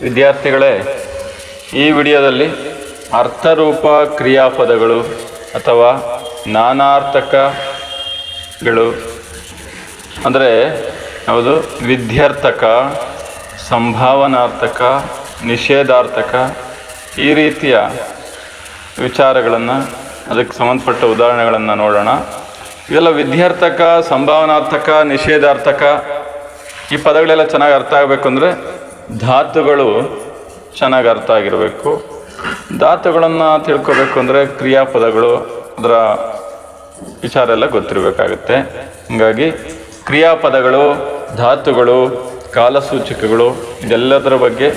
ವಿದ್ಯಾರ್ಥಿಗಳೇ, ಈ ವಿಡಿಯೋದಲ್ಲಿ ಅರ್ಥರೂಪ ಕ್ರಿಯಾಪದಗಳು ಅಥವಾ ನಾನಾರ್ಥಕಗಳು ಅಂದರೆ ಯಾವುದು ವಿಧ್ಯರ್ಥಕ, ಸಂಭಾವನಾರ್ಥಕ, ನಿಷೇಧಾರ್ಥಕ ಈ ರೀತಿಯ ವಿಚಾರಗಳನ್ನು ಅದಕ್ಕೆ ಸಂಬಂಧಪಟ್ಟ ಉದಾಹರಣೆಗಳನ್ನು ನೋಡೋಣ. ಇವೆಲ್ಲ ವಿಧ್ಯರ್ಥಕ, ಸಂಭಾವನಾರ್ಥಕ, ನಿಷೇಧಾರ್ಥಕ ಈ ಪದಗಳೆಲ್ಲ ಚೆನ್ನಾಗಿ ಅರ್ಥ ಆಗಬೇಕು ಅಂದರೆ ಧಾತುಗಳು ಚೆನ್ನಾಗಿ ಅರ್ಥ ಆಗಿರಬೇಕು. ಧಾತುಗಳನ್ನು ತಿಳ್ಕೊಬೇಕು ಅಂದರೆ ಕ್ರಿಯಾಪದಗಳು ಅದರ ವಿಚಾರ ಎಲ್ಲ ಗೊತ್ತಿರಬೇಕಾಗುತ್ತೆ. ಹೀಗಾಗಿ ಕ್ರಿಯಾಪದಗಳು, ಧಾತುಗಳು, ಕಾಲಸೂಚಕಗಳು ಇದೆಲ್ಲದರ ಬಗ್ಗೆ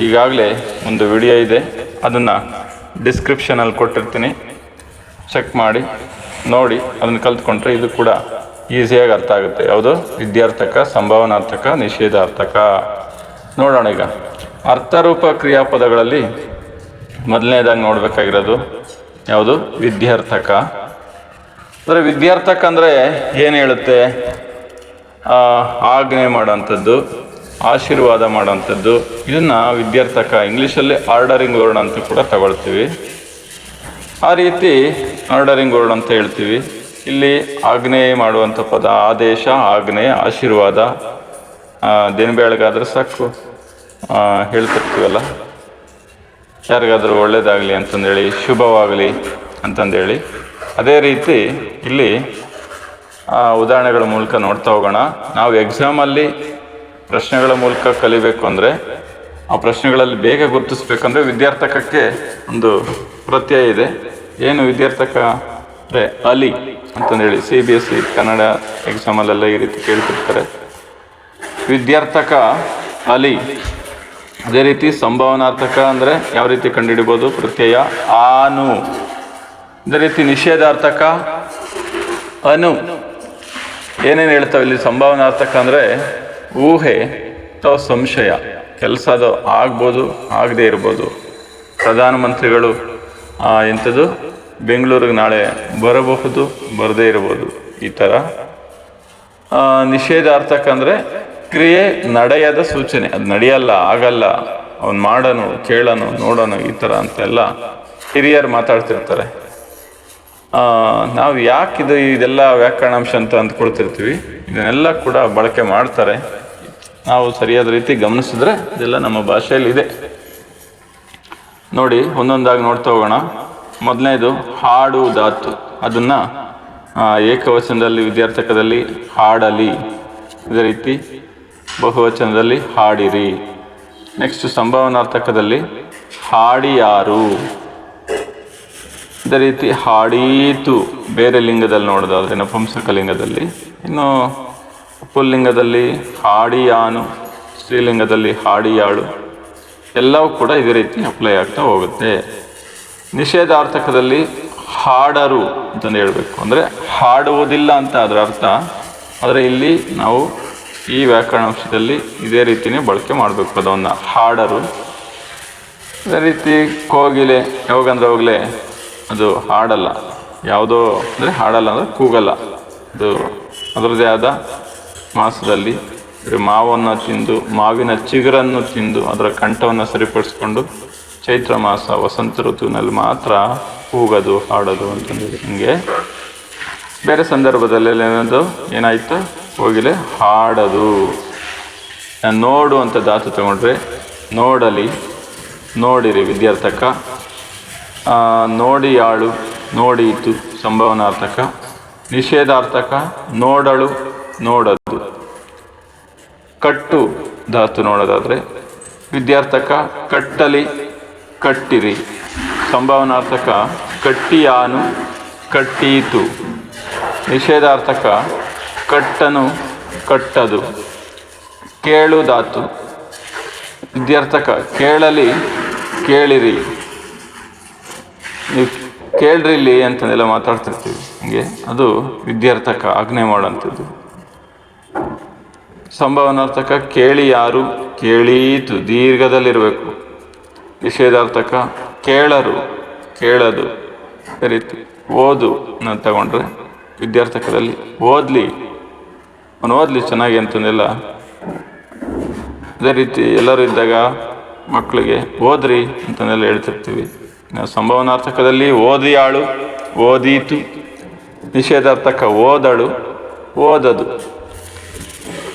ಈಗಾಗಲೇ ಒಂದು ವಿಡಿಯೋ ಇದೆ, ಅದನ್ನು ಡಿಸ್ಕ್ರಿಪ್ಷನಲ್ಲಿ ಕೊಟ್ಟಿರ್ತೀನಿ, ಚೆಕ್ ಮಾಡಿ ನೋಡಿ. ಅದನ್ನು ಕಲ್ತ್ಕೊಂಡ್ರೆ ಇದು ಕೂಡ ಈಸಿಯಾಗಿ ಅರ್ಥ ಆಗುತ್ತೆ. ಯಾವುದು ವಿದ್ಯಾರ್ಥಕ, ಸಂಭಾವನಾರ್ಥಕ, ನಿಷೇಧಾರ್ಥಕ. ನೋಡೋಣ ಈಗ ಅರ್ಥರೂಪ ಕ್ರಿಯಾಪದಗಳಲ್ಲಿ ಮೊದಲನೇದಾಗಿ ನೋಡಬೇಕಾಗಿರೋದು ಯಾವುದು ವಿದ್ಯಾರ್ಥಕ. ಅಂದರೆ ವಿದ್ಯಾರ್ಥಕ ಅಂದರೆ ಏನು ಹೇಳುತ್ತೆ? ಆಜ್ಞೆ ಮಾಡೋಂಥದ್ದು, ಆಶೀರ್ವಾದ ಮಾಡೋಂಥದ್ದು, ಇದನ್ನು ವಿದ್ಯಾರ್ಥಕ ಇಂಗ್ಲೀಷಲ್ಲಿ ಆರ್ಡರಿಂಗ್ ವರ್ಡ್ ಅಂತ ಕೂಡ ತಗೊಳ್ತೀವಿ. ಆ ರೀತಿ ಆರ್ಡರಿಂಗ್ ವರ್ಡ್ ಅಂತ ಹೇಳ್ತೀವಿ. ಇಲ್ಲಿ ಆಜ್ಞೆ ಮಾಡುವಂಥ ಪದ ಆದೇಶ, ಆಜ್ಞೆ, ಆಶೀರ್ವಾದ. ದಿನ ಬೆಳಗಾದ್ರೆ ಸಾಕು ಹೇಳ್ತಿರ್ತೀವಲ್ಲ, ಯಾರಿಗಾದರೂ ಒಳ್ಳೆಯದಾಗಲಿ ಅಂತಂದೇಳಿ, ಶುಭವಾಗಲಿ ಅಂತಂದೇಳಿ. ಅದೇ ರೀತಿ ಇಲ್ಲಿ ಉದಾಹರಣೆಗಳ ಮೂಲಕ ನೋಡ್ತಾ ಹೋಗೋಣ. ನಾವು ಎಕ್ಸಾಮಲ್ಲಿ ಪ್ರಶ್ನೆಗಳ ಮೂಲಕ ಕಲಿಬೇಕು ಅಂದರೆ, ಆ ಪ್ರಶ್ನೆಗಳಲ್ಲಿ ಬೇಗ ಗುರುತಿಸ್ಬೇಕಂದ್ರೆ ವಿದ್ಯಾರ್ಥಕಕ್ಕೆ ಒಂದು ಪ್ರತ್ಯಯ ಇದೆ. ಏನು ವಿದ್ಯಾರ್ಥಕ ಅಂದರೆ ಅಲಿ ಅಂತಂದೇಳಿ CBSE ಕನ್ನಡ ಎಕ್ಸಾಮಲ್ಲೆಲ್ಲ ಈ ರೀತಿ ಕೇಳ್ತಿರ್ತಾರೆ. ವಿದ್ಯಾರ್ಥಕ ಅಲಿ. ಅದೇ ರೀತಿ ಸಂಭಾವನಾರ್ಥಕ ಅಂದರೆ ಯಾವ ರೀತಿ ಕಂಡುಹಿಡಿಬೋದು? ಪ್ರತ್ಯಯ ಆನು. ಅದೇ ರೀತಿ ನಿಷೇಧಾರ್ಥಕ ಅನು. ಏನೇನು ಹೇಳ್ತಾವೆ ಇಲ್ಲಿ? ಸಂಭಾವನಾರ್ಥಕ ಅಂದರೆ ಊಹೆ ಅಥವಾ ಸಂಶಯ, ಕೆಲಸ ಅದು ಆಗ್ಬೋದು, ಆಗದೇ ಇರ್ಬೋದು. ಪ್ರಧಾನಮಂತ್ರಿಗಳು ಎಂಥದ್ದು ಬೆಂಗಳೂರಿಗೆ ನಾಳೆ ಬರಬಹುದು, ಬರದೇ ಇರ್ಬೋದು, ಈ ಥರ. ನಿಷೇಧಾರ್ಥಕ ಅಂದರೆ ಕ್ರಿಯೆ ನಡೆಯದ ಸೂಚನೆ, ಅದು ನಡೆಯಲ್ಲ, ಆಗಲ್ಲ, ಅವನು ಮಾಡೋನು, ಕೇಳೋನು, ನೋಡೋನು, ಈ ಥರ ಅಂತೆಲ್ಲ ಹಿರಿಯರು ಮಾತಾಡ್ತಿರ್ತಾರೆ. ನಾವು ಯಾಕೆ ಇದೆಲ್ಲ ವ್ಯಾಕರಣಾಂಶ ಅಂತ ಅಂದ್ಕೊಳ್ತಿರ್ತೀವಿ, ಇದನ್ನೆಲ್ಲ ಕೂಡ ಬಳಕೆ ಮಾಡ್ತಾರೆ. ನಾವು ಸರಿಯಾದ ರೀತಿ ಗಮನಿಸಿದ್ರೆ ಇದೆಲ್ಲ ನಮ್ಮ ಭಾಷೆಯಲ್ಲಿದೆ. ನೋಡಿ, ಒಂದೊಂದಾಗಿ ನೋಡ್ತಾ ಹೋಗೋಣ. ಮೊದಲನೇದು ಹಾಡು ಧಾತು. ಅದನ್ನು ಏಕವಚನದಲ್ಲಿ ವಿದ್ಯಾರ್ಥಕದಲ್ಲಿ ಹಾಡಲಿ, ಇದೇ ರೀತಿ ಬಹುವಚನದಲ್ಲಿ ಹಾಡಿರಿ. ನೆಕ್ಸ್ಟ್ ಸಂಭಾವನಾರ್ಥಕದಲ್ಲಿ ಹಾಡಿಯಾರು, ಇದೇ ರೀತಿ ಹಾಡೀತು ಬೇರೆ ಲಿಂಗದಲ್ಲಿ ನೋಡೋದಾದ್ರೆ ನಪುಂಸಕ ಲಿಂಗದಲ್ಲಿ. ಇನ್ನು ಪುಲ್ಲಿಂಗದಲ್ಲಿ ಹಾಡಿಯಾನು, ಸ್ತ್ರೀಲಿಂಗದಲ್ಲಿ ಹಾಡಿಯಾಳು. ಎಲ್ಲವೂ ಕೂಡ ಇದೇ ರೀತಿ ಅಪ್ಲೈ ಆಗ್ತಾ ಹೋಗುತ್ತೆ. ನಿಷೇಧಾರ್ಥಕದಲ್ಲಿ ಹಾಡರು ಅಂತಂದು ಹೇಳಬೇಕು, ಅಂದರೆ ಹಾಡುವುದಿಲ್ಲ ಅಂತ ಅದರ ಅರ್ಥ. ಆದರೆ ಇಲ್ಲಿ ನಾವು ಈ ವ್ಯಾಕರಣಾಂಶದಲ್ಲಿ ಇದೇ ರೀತಿಯೇ ಬಳಕೆ ಮಾಡಬೇಕು ಪದವನ್ನು, ಹಾಡರು. ಅದೇ ರೀತಿ ಕೋಗಿಲೆ, ಯಾವಾಗಂದ್ರೆ ಹೋಗಲೇ ಅದು ಹಾಡಲ್ಲ, ಯಾವುದೋ ಅಂದರೆ ಹಾಡಲ್ಲ ಅಂದರೆ ಕೂಗಲ್ಲ. ಅದು ಅದರದ್ದೇ ಆದ ಮಾಸದಲ್ಲಿ ಮಾವನ್ನು ತಿಂದು, ಮಾವಿನ ಚಿಗುರನ್ನು ತಿಂದು ಅದರ ಕಂಠವನ್ನು ಸರಿಪಡಿಸ್ಕೊಂಡು ಚೈತ್ರ ಮಾಸ, ವಸಂತ ಋತುವಿನಲ್ಲಿ ಮಾತ್ರ ಕೂಗೋದು, ಹಾಡೋದು ಅಂತಂದರೆ. ಹೀಗೆ ಬೇರೆ ಸಂದರ್ಭದಲ್ಲಿ ಏನಾಯಿತು? ಹೋಗಿಲೆ ಹಾಡೋದು. ನೋಡು ಅಂತ ಧಾತು ತಗೊಂಡ್ರೆ ನೋಡಲಿ, ನೋಡಿರಿ ವಿದ್ಯಾರ್ಥಕ. ನೋಡಿಯಾಳು, ನೋಡೀತು ಸಂಭಾವನಾರ್ಥಕ. ನಿಷೇಧಾರ್ಥಕ ನೋಡಳು, ನೋಡದು. ಕಟ್ಟು ಧಾತು ನೋಡೋದಾದರೆ ವಿದ್ಯಾರ್ಥಕ ಕಟ್ಟಲಿ, ಕಟ್ಟಿರಿ. ಸಂಭಾವನಾರ್ಥಕ ಕಟ್ಟಿಯಾನು, ಕಟ್ಟೀತು. ನಿಷೇಧಾರ್ಥಕ ಕಟ್ಟನು, ಕಟ್ಟದು. ಕೇಳು ಧಾತು ವಿದ್ಯಾರ್ಥಕ ಕೇಳಲಿ, ಕೇಳಿರಿ. ನೀವು ಕೇಳ್ರಿ ಇಲ್ಲಿ ಅಂತಂದೆಲ್ಲ ಮಾತಾಡ್ತಿರ್ತೀವಿ, ಹೀಗೆ ಅದು ವಿದ್ಯಾರ್ಥಕ ಆಜ್ಞೆ ಮಾಡೋಂಥದ್ದು. ಸಂಭಾವನಾರ್ಥಕ ಕೇಳಿ ಯಾರು, ಕೇಳೀತು ದೀರ್ಘದಲ್ಲಿರಬೇಕು. ನಿಷೇಧಾರ್ಥಕ ಕೇಳರು, ಕೇಳದು. ಅದೇ ರೀತಿ ಓದು ಅಂತ ತಗೊಂಡ್ರೆ ವಿದ್ಯಾರ್ಥಕದಲ್ಲಿ ಓದಲಿ, ಅವನು ಓದಲಿ ಚೆನ್ನಾಗಿ ಅಂತಂದೆಲ್ಲ ಅದೇ ರೀತಿ ಎಲ್ಲರೂ ಇದ್ದಾಗ ಮಕ್ಕಳಿಗೆ ಓದ್ರಿ ಅಂತನೆಲ್ಲ ಹೇಳ್ತಿರ್ತೀವಿ. ನಾವು ಸಂಭವನಾರ್ಥಕದಲ್ಲಿ ಓದಿಯಾಳು, ಓದೀತು. ನಿಷೇಧಾರ್ಥಕ ಓದಳು, ಓದದು.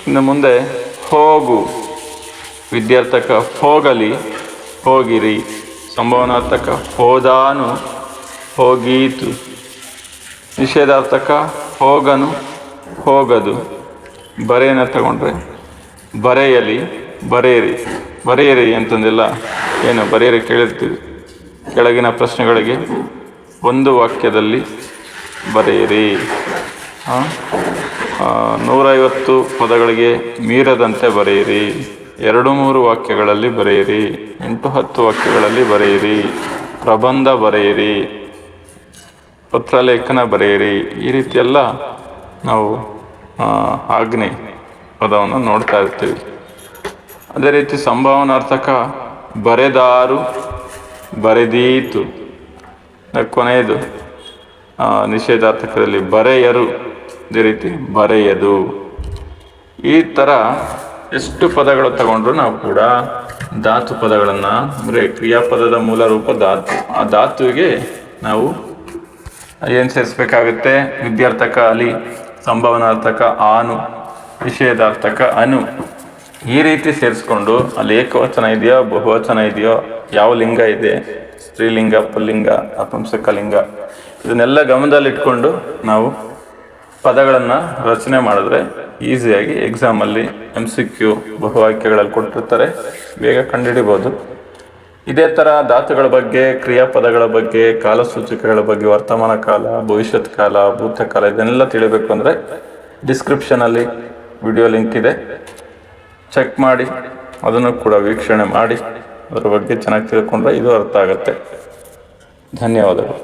ಇನ್ನು ಮುಂದೆ ಹೋಗು, ವಿದ್ಯಾರ್ಥಕ ಹೋಗಲಿ, ಹೋಗಿರಿ. ಸಂಭವನಾರ್ಥಕ ಹೋದಾನು, ಹೋಗೀತು. ನಿಷೇಧಾರ್ಥಕ ಹೋಗನು, ಹೋಗದು. ಬರೆಯನ್ನ ತಗೊಂಡ್ರೆ ಬರೆಯಲಿ, ಬರೆಯಿರಿ. ಬರೆಯಿರಿ ಅಂತಂದೆಲ್ಲ ಏನು ಬರೆಯಿರಿ ಕೇಳಿರ್ತೀವಿ. ಕೆಳಗಿನ ಪ್ರಶ್ನೆಗಳಿಗೆ ಒಂದು ವಾಕ್ಯದಲ್ಲಿ ಬರೆಯಿರಿ. 150 ಪದಗಳಿಗೆ ಮೀರದಂತೆ ಬರೆಯಿರಿ. 2-3 ವಾಕ್ಯಗಳಲ್ಲಿ ಬರೆಯಿರಿ. 8-10 ವಾಕ್ಯಗಳಲ್ಲಿ ಬರೆಯಿರಿ. ಪ್ರಬಂಧ ಬರೆಯಿರಿ. ಪತ್ರಲೇಖನ ಬರೆಯಿರಿ. ಈ ರೀತಿಯೆಲ್ಲ ನಾವು ಆಜ್ಞೆ ಪದವನ್ನು ನೋಡ್ತಾ ಇರ್ತೀವಿ. ಅದೇ ರೀತಿ ಸಂಭಾವನಾರ್ಥಕ ಬರೆದಾರು, ಬರೆದೀತು. ಕೊನೆಯದು ನಿಷೇಧಾರ್ಥಕದಲ್ಲಿ ಬರೆಯರು, ಅದೇ ರೀತಿ ಬರೆಯದು. ಈ ಥರ ಎಷ್ಟು ಪದಗಳು ತಗೊಂಡ್ರು ನಾವು ಕೂಡ ಧಾತು ಪದಗಳನ್ನು, ಅಂದರೆ ಕ್ರಿಯಾಪದದ ಮೂಲ ರೂಪ ಧಾತು, ಆ ಧಾತುವಿಗೆ ನಾವು ಏನು ಸೇರಿಸ್ಬೇಕಾಗುತ್ತೆ? ವಿದ್ಯಾರ್ಥಕ ಅಲಿ, ಸಂಭಾವನಾರ್ಥಕ ಆನು, ನಿಷೇಧಾರ್ಥಕ ಅನು. ಈ ರೀತಿ ಸೇರಿಸ್ಕೊಂಡು ಅಲ್ಲಿ ಏಕವಚನ ಇದೆಯೋ ಬಹುವಚನ ಇದೆಯೋ, ಯಾವ ಲಿಂಗ ಇದೆ, ಸ್ತ್ರೀಲಿಂಗ, ಪುಲ್ಲಿಂಗ, ನಪುಂಸಕ ಲಿಂಗ, ಇದನ್ನೆಲ್ಲ ಗಮನದಲ್ಲಿಟ್ಕೊಂಡು ನಾವು ಪದಗಳನ್ನು ರಚನೆ ಮಾಡಿದ್ರೆ ಈಸಿಯಾಗಿ ಎಕ್ಸಾಮಲ್ಲಿ MCQ ಬಹುವಾಕ್ಯಗಳಲ್ಲಿ ಕೊಟ್ಟಿರ್ತಾರೆ, ಬೇಗ ಕಂಡುಹಿಡಿಬೋದು. ಇದೇ ಥರ ಧಾತುಗಳ ಬಗ್ಗೆ, ಕ್ರಿಯಾಪದಗಳ ಬಗ್ಗೆ, ಕಾಲಸೂಚಕಗಳ ಬಗ್ಗೆ, ವರ್ತಮಾನ ಕಾಲ, ಭವಿಷ್ಯತ್ ಕಾಲ, ಭೂತಕಾಲ, ಇದನ್ನೆಲ್ಲ ತಿಳಿಬೇಕು ಅಂದರೆ ಡಿಸ್ಕ್ರಿಪ್ಷನಲ್ಲಿ ವಿಡಿಯೋ ಲಿಂಕ್ ಇದೆ, ಚೆಕ್ ಮಾಡಿ, ಅದನ್ನು ಕೂಡ ವೀಕ್ಷಣೆ ಮಾಡಿ ಅದರ ಬಗ್ಗೆ ಚೆನ್ನಾಗಿ ತಿಳ್ಕೊಂಡ್ರೆ ಇದು ಅರ್ಥ ಆಗುತ್ತೆ. ಧನ್ಯವಾದಗಳು.